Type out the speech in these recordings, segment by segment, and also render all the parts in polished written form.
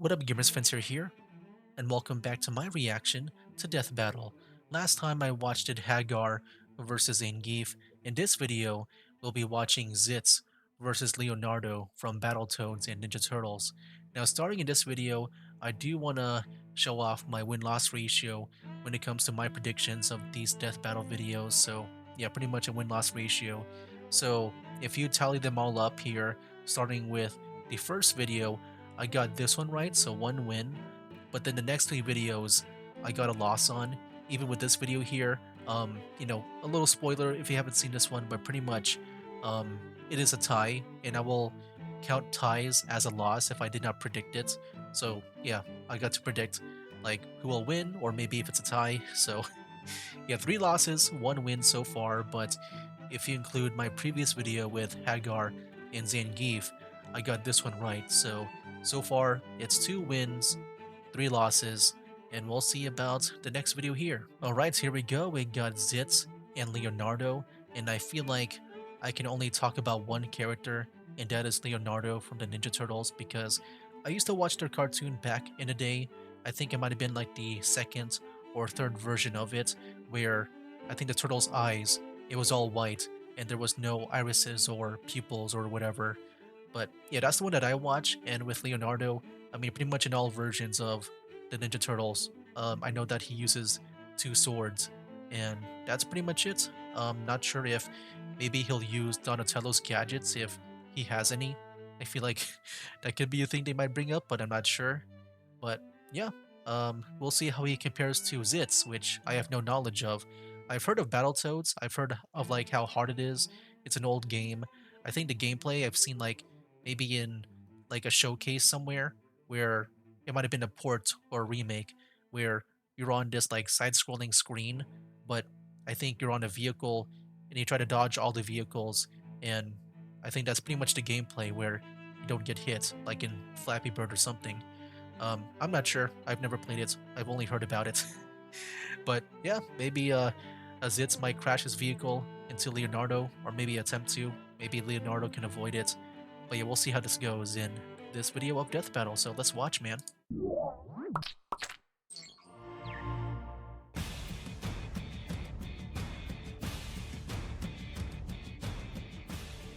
What up, gamers? Fencer here, and welcome back to my reaction to Death Battle. Last time I watched it Hagar versus Zangief. In this video, we'll be watching Zitz versus Leonardo from Battletoads and Ninja Turtles. Now, starting in this video, I do want to show off my win-loss ratio when it comes to my predictions of these Death Battle videos. So, yeah, pretty much a win-loss ratio. So, if you tally them all up here, starting with the first video, I got this one right, so one win. But then the next three videos, I got a loss on. Even with this video here, a little spoiler if you haven't seen this one, but pretty much, it is a tie, and I will count ties as a loss if I did not predict it. So yeah, I got to predict like who will win, or maybe if it's a tie. So yeah, three losses, one win so far. But if you include my previous video with Hagar and Zangief, I got this one right. So far, it's 2 wins, 3 losses, and we'll see about the next video here. Alright, here we go. We got Zitz and Leonardo, and I feel like I can only talk about one character, and that is Leonardo from the Ninja Turtles, because I used to watch their cartoon back in the day. I think it might have been like the second or third version of it, where I think the turtle's eyes, it was all white, and there was no irises or pupils or whatever. But yeah, that's the one that I watch. And with Leonardo, I mean, pretty much in all versions of the Ninja Turtles, I know that he uses 2 swords, and that's pretty much it. Not sure if maybe he'll use Donatello's gadgets if he has any. I feel like that could be a thing they might bring up, but I'm not sure. But yeah, we'll see how he compares to Zitz, which I have no knowledge of. I've heard of Battletoads. I've heard of like how hard it is. It's an old game. I think the gameplay I've seen like maybe in like a showcase somewhere where it might have been a port or a remake where you're on this like side-scrolling screen, but I think you're on a vehicle and you try to dodge all the vehicles, and I think that's pretty much the gameplay where you don't get hit like in Flappy Bird or something. I'm not sure. I've never played it. I've only heard about it. But yeah, maybe Zitz might crash his vehicle into Leonardo, or maybe attempt to. Maybe Leonardo can avoid it. But yeah, we'll see how this goes in this video of Death Battle, so let's watch, man.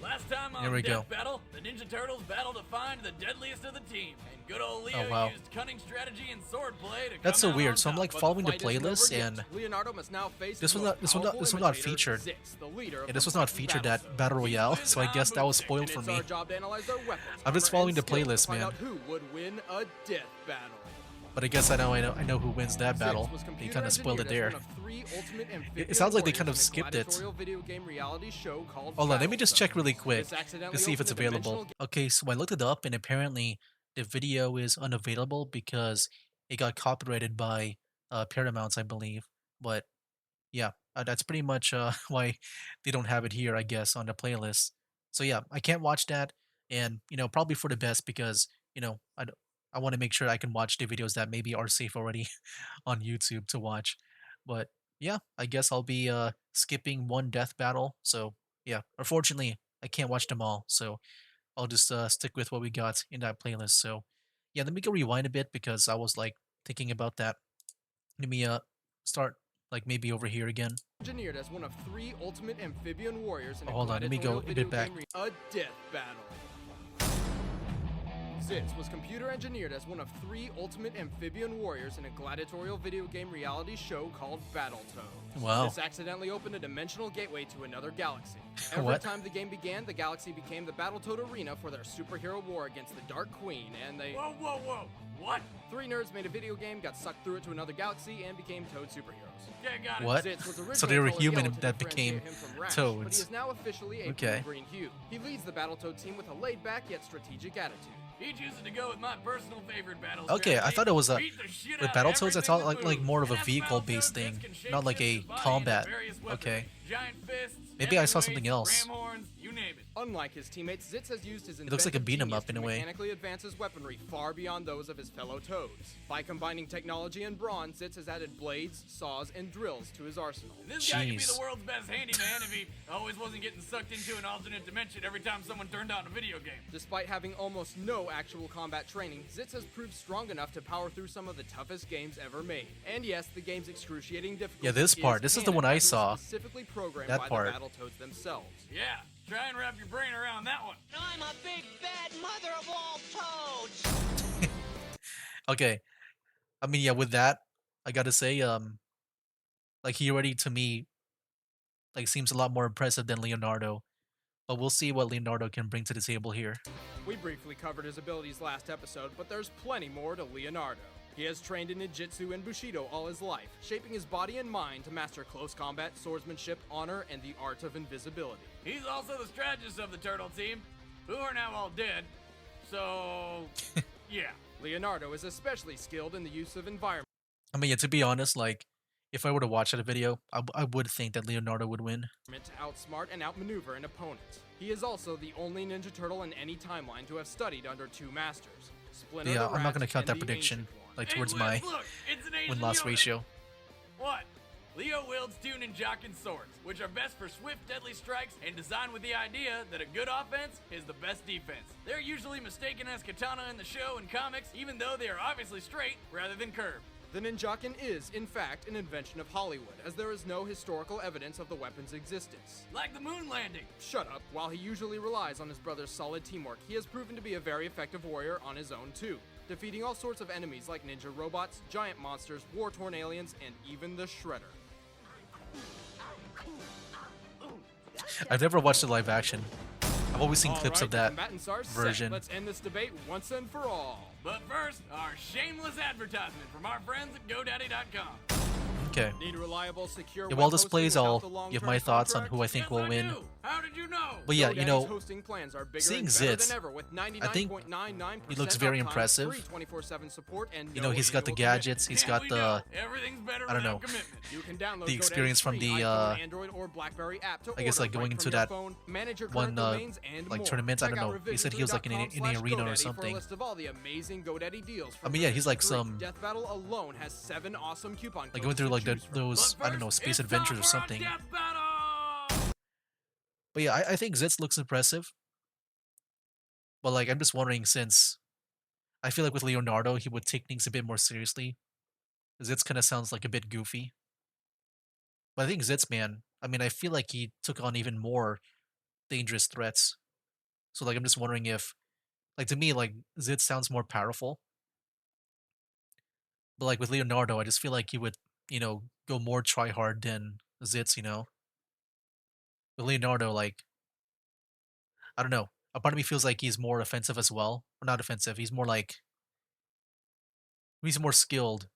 Last time Here on we Death go. Battle, the Ninja Turtles battled to find the deadliest of the team, and good old Leo Oh, wow. used cunning strategy and swordplay to That's come so out weird. on So I'm top. like But following the fight isn't playlist, over yet. and Leonardo must now face this his was most this was not powerful featured. imitator, Zitz, the leader of Yeah, the this was not Fighting featured Battle at Battle Zone. Royale, He so I lives guess on that was Boomstick, spoiled and for it's me. our job to analyze their weapons, I'm just armor, following and the skills playlist, to find man. out who would win a death battle. But I guess I know who wins that battle. They kind of spoiled it there. It sounds like they kind of skipped it. Hold on, let me just check really quick to see if it's available. Okay, so I looked it up, and apparently the video is unavailable because it got copyrighted by Paramount, I believe. But yeah, that's pretty much why they don't have it here, I guess, on the playlist. So yeah, I can't watch that, and probably for the best because I want to make sure I can watch the videos that maybe are safe already on YouTube to watch. But yeah, I guess I'll be skipping one death battle. So yeah, unfortunately, I can't watch them all. So I'll just stick with what we got in that playlist. So yeah, let me go rewind a bit because I was like thinking about that. Let me start like maybe over here again. Engineered as one of 3 ultimate amphibian warriors in Oh, hold on, let me go a bit back. A death battle. Zitz was computer engineered as one of 3 ultimate amphibian warriors in a gladiatorial video game reality show called Battletoads. Wow. This accidentally opened a dimensional gateway to another galaxy. Every What? time the game began, the galaxy became the Battletoad arena for their superhero war against the Dark Queen, and they— Whoa, whoa, whoa! What? 3 nerds made a video game, got sucked through it to another galaxy, and became Toad superheroes. Okay, got it. What? Zitz was So originally they were colored human yellow to that became differentiate him from Rash, toads. but he is now officially a Okay. green hue. He leads the Battletoad team with a laid-back yet strategic attitude. He chooses to go with my personal favorite battle Okay, I thought it was a Beat the shit with out of Battletoads. I everything thought that like moves. more of a And as vehicle-based Battletoad, thing, Zitz can shape not like shift a his body combat. into various weapons. Okay. Giant fists, Maybe I saw heavyweights, something else. ram horns, you name it. Unlike his teammates, Zitz has used his It looks like a inventive beat 'em genius up in to a way. mechanically advance his weaponry far beyond those of his fellow Toads. By combining technology and brawn, Zitz has added blades, saws, and drills to his arsenal. This guy could be Jeez. the world's best handyman if he always wasn't getting sucked into an alternate dimension every time someone turned on a video game. Despite having almost no actual combat training, Zitz has proved strong enough to power through some of the toughest games ever made. And yes, the game's excruciating difficulty. Yeah, this part. This is the one I saw. Specifically programmed That by part. the Battletoads themselves. Yeah, try and wrap your brain around that one. I'm a big bad mother of all toads! Okay. I mean, yeah, with that, I gotta say, like he already to me, like seems a lot more impressive than Leonardo. But we'll see what Leonardo can bring to the table here. We briefly covered his abilities last episode, but there's plenty more to Leonardo. He has trained in ninjutsu and bushido all his life, shaping his body and mind to master close combat, swordsmanship, honor, and the art of invisibility. He's also the strategist of the turtle team, who are now all dead. So, yeah. Leonardo is especially skilled in the use of environment I mean, yeah, to be honest, like if I were to watch that video, I would think that Leonardo would win. to outsmart and outmaneuver an opponent. He is also the only Ninja Turtle in any timeline to have studied under two masters. Splinter Yeah, the I'm not Rat gonna count and that the prediction Ancient One. like Hey, towards look, my look, it's an Asian win-loss Yoda. ratio. What? Leo wields two ninjakin swords, which are best for swift, deadly strikes and designed with the idea that a good offense is the best defense. They're usually mistaken as katana in the show and comics, even though they are obviously straight rather than curved. The Ninjakin is, in fact, an invention of Hollywood, as there is no historical evidence of the weapon's existence. Like the moon landing. Shut up. While he usually relies on his brother's solid teamwork, he has proven to be a very effective warrior on his own too, defeating all sorts of enemies like ninja robots, giant monsters, war-torn aliens, and even the Shredder. I've never watched the live action. I've always seen clips of that combatants are set. version. Let's end this debate once and for all. But first, our shameless advertisement from our friends at GoDaddy.com. Okay. Need reliable, secure Yeah, while web this hosting plays, without I'll the long-term give my thoughts on contract? who I think Yes, will I win. do. How did you know? But yeah, you GoDaddy's know, hosting plans are bigger seeing and better Zitz, than ever with I think 99.99% he looks very uptime, impressive. free 24/7 support, and You know, no he's got the annual gadgets, he's Yeah, got we the know. Everything's better I don't without know. commitment. You can download the experience GoDaddy's from free the, iPhone, Android, or BlackBerry app to I guess, order like, going right into from your that phone, manage your one, current domains, and like, more. tournament, I Check don't out know. He said he was, like, in an arena or revisionary.com/GoDaddy for a something. list of all the amazing GoDaddy deals I mean, yeah, he's like from some, Death Battle alone has 7 awesome coupon like codes going through to like choose from. those, But I don't know, first, space it's time adventures or for our something. death battle! But yeah, I think Zitz looks impressive. But like, I'm just wondering, since I feel like with Leonardo, he would take things a bit more seriously. Zitz kind of sounds like a bit goofy. But I think Zitz, man, I mean, I feel like he took on even more dangerous threats. So like, I'm just wondering if, like, to me, like, Zitz sounds more powerful. But like with Leonardo, I just feel like he would, go more try hard than Zitz, With Leonardo, like, I don't know. A part of me feels like he's more offensive as well. Or not offensive. He's more skilled.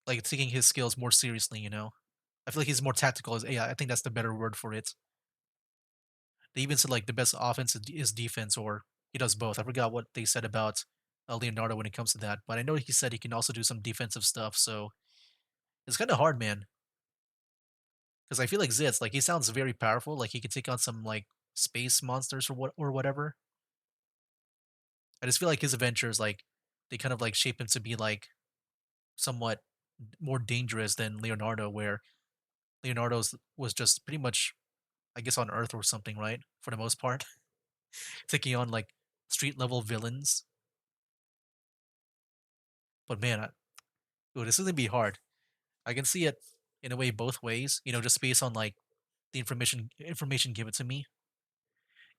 Like taking his skills more seriously. I feel like he's more tactical. Yeah, I think that's the better word for it. They even said like the best offense is defense, or he does both. I forgot what they said about Leonardo when it comes to that, but I know he said he can also do some defensive stuff. So it's kind of hard, man. Because I feel like Zitz, like he sounds very powerful. Like he could take on some like space monsters or whatever. I just feel like his adventures, like they kind of like shape him to be like somewhat more dangerous than Leonardo, where Leonardo's was just pretty much, I guess, on Earth or something, right? For the most part, taking on like street level villains. But man, ooh, this is gonna be hard. I can see it in a way both ways. Just based on like the information given to me.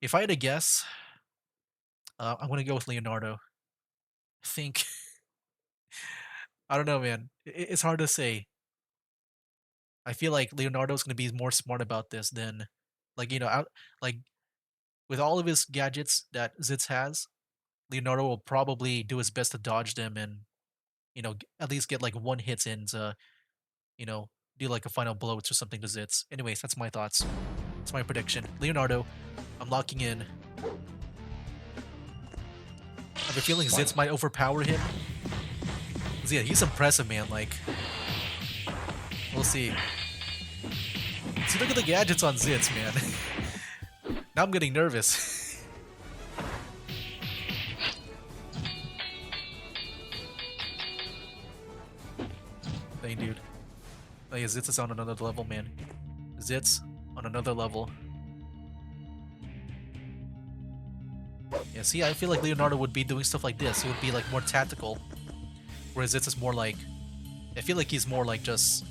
If I had to guess, I'm gonna go with Leonardo. I think I don't know, man. It's hard to say. I feel like Leonardo's gonna be more smart about this than, like out like with all of his gadgets that Zitz has. Leonardo will probably do his best to dodge them and at least get like one hit in to do like a final blow or something to Zitz. Anyways, that's my thoughts. That's my prediction. Leonardo, I'm locking in. I have a feeling Zitz might overpower him. 'Cause, yeah, he's impressive, man. Like, we'll see. See, look at the gadgets on Zitz, man. Now I'm getting nervous. Dang, dude. Oh yeah, Zitz is on another level, man. Zitz on another level. Yeah, see, I feel like Leonardo would be doing stuff like this. He would be like more tactical. Whereas Zitz is more like... I feel like he's more like just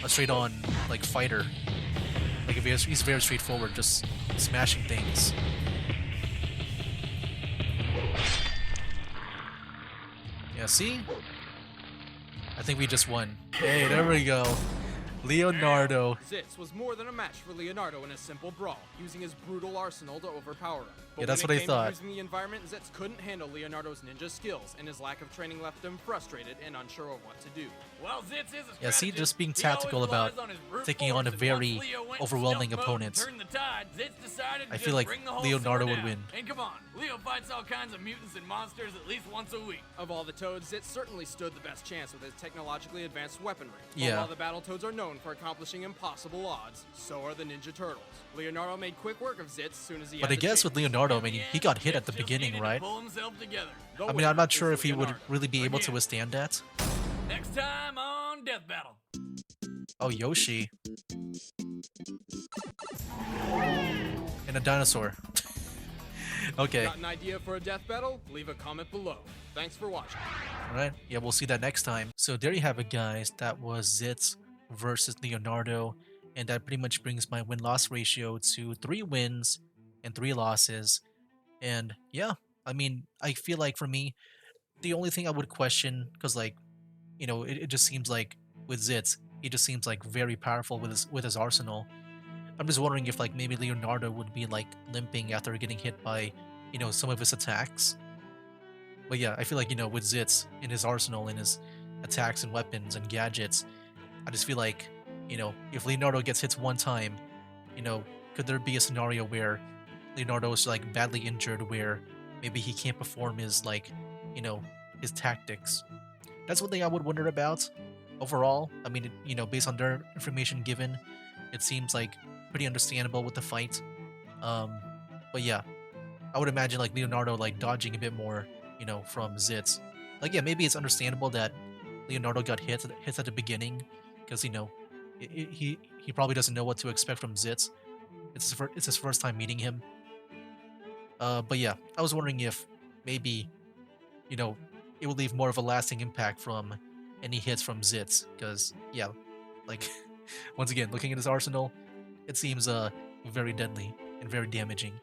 a straight-on like fighter. Like if he's very straightforward, just smashing things. Yeah, see? I think we just won. Hey, there we go. Leonardo. Zitz was more than a match for Leonardo in a simple brawl, using his brutal arsenal to overpower him. But Yeah, that's when what it I came thought. to using the environment, Zitz couldn't handle Leonardo's ninja skills, and his lack of training left him frustrated and unsure of what to do. Well, Zitz is a Yeah, see, strategist. just being He always tactical about relies on his brute taking on a force, and very once Leo went overwhelming stealth mode opponent. and turned the tide, Zitz decided to I just feel like bring the whole Leonardo sewer would down. win. And come on, Leo fights all kinds of mutants and monsters at least once a week. Of all the Toads, Zitz certainly stood the best chance with his technologically advanced weaponry. But Yeah. while the Battletoads are known for accomplishing impossible odds, so are the Ninja Turtles. Leonardo made quick work of Zitz as soon as he But had I the guess chance. with Leonardo, I mean, In he the got end, hit at Zitz the just beginning, needed to right? pull himself together. The I mean, winner I'm not is sure if he would Leonardo. really be able to Again. withstand that. Next time on Death Battle. Oh, Yoshi. And a dinosaur. Okay. Got an idea for a death battle? Leave a comment below. Thanks for watching. Alright, yeah, we'll see that next time. So there you have it, guys. That was Zitz versus Leonardo. And that pretty much brings my win-loss ratio to 3 wins and 3 losses. And yeah, I mean, I feel like for me, the only thing I would question, because like, you know, it just seems like with Zitz, he just seems like very powerful with his arsenal. I'm just wondering if like maybe Leonardo would be like limping after getting hit by, you know, some of his attacks. But yeah, I feel like, you know, with Zitz in his arsenal and his attacks and weapons and gadgets, I just feel like, you know, if Leonardo gets hit one time, you know, could there be a scenario where Leonardo is like badly injured where maybe he can't perform his like, you know, his tactics? That's one thing I would wonder about. Overall, I mean, you know, based on their information given, it seems like pretty understandable with the fight. But yeah, I would imagine like Leonardo like dodging a bit more, you know, from Zitz. Like yeah, maybe it's understandable that Leonardo got hit at the beginning because, you know, he probably doesn't know what to expect from Zitz. It's his first time meeting him. But yeah, I was wondering if maybe, you know, it would leave more of a lasting impact from any hits from Zitz. Because yeah, like once again, looking at his arsenal, it seems very deadly and very damaging.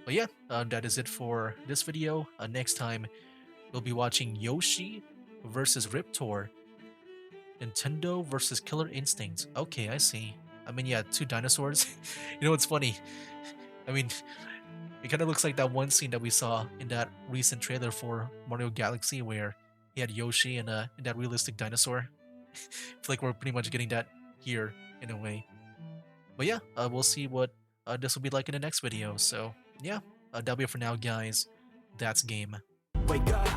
But yeah, that is it for this video. Next time, we'll be watching Yoshi versus Riptor. Nintendo versus Killer Instinct. Okay, I see. I mean, yeah, 2 dinosaurs. You know what's funny? I mean, it kind of looks like that one scene that we saw in that recent trailer for Mario Galaxy where he had Yoshi and that realistic dinosaur. It's like we're pretty much getting that here in a way. But yeah, we'll see what this will be like in the next video. So yeah, that'll be it for now, guys. That's game. Wake up,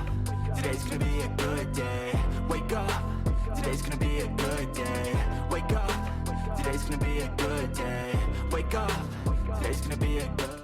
today's gonna be a good day. Wake up, today's gonna be a good day. Wake up, today's gonna be a good day. Wake up, today's gonna be a good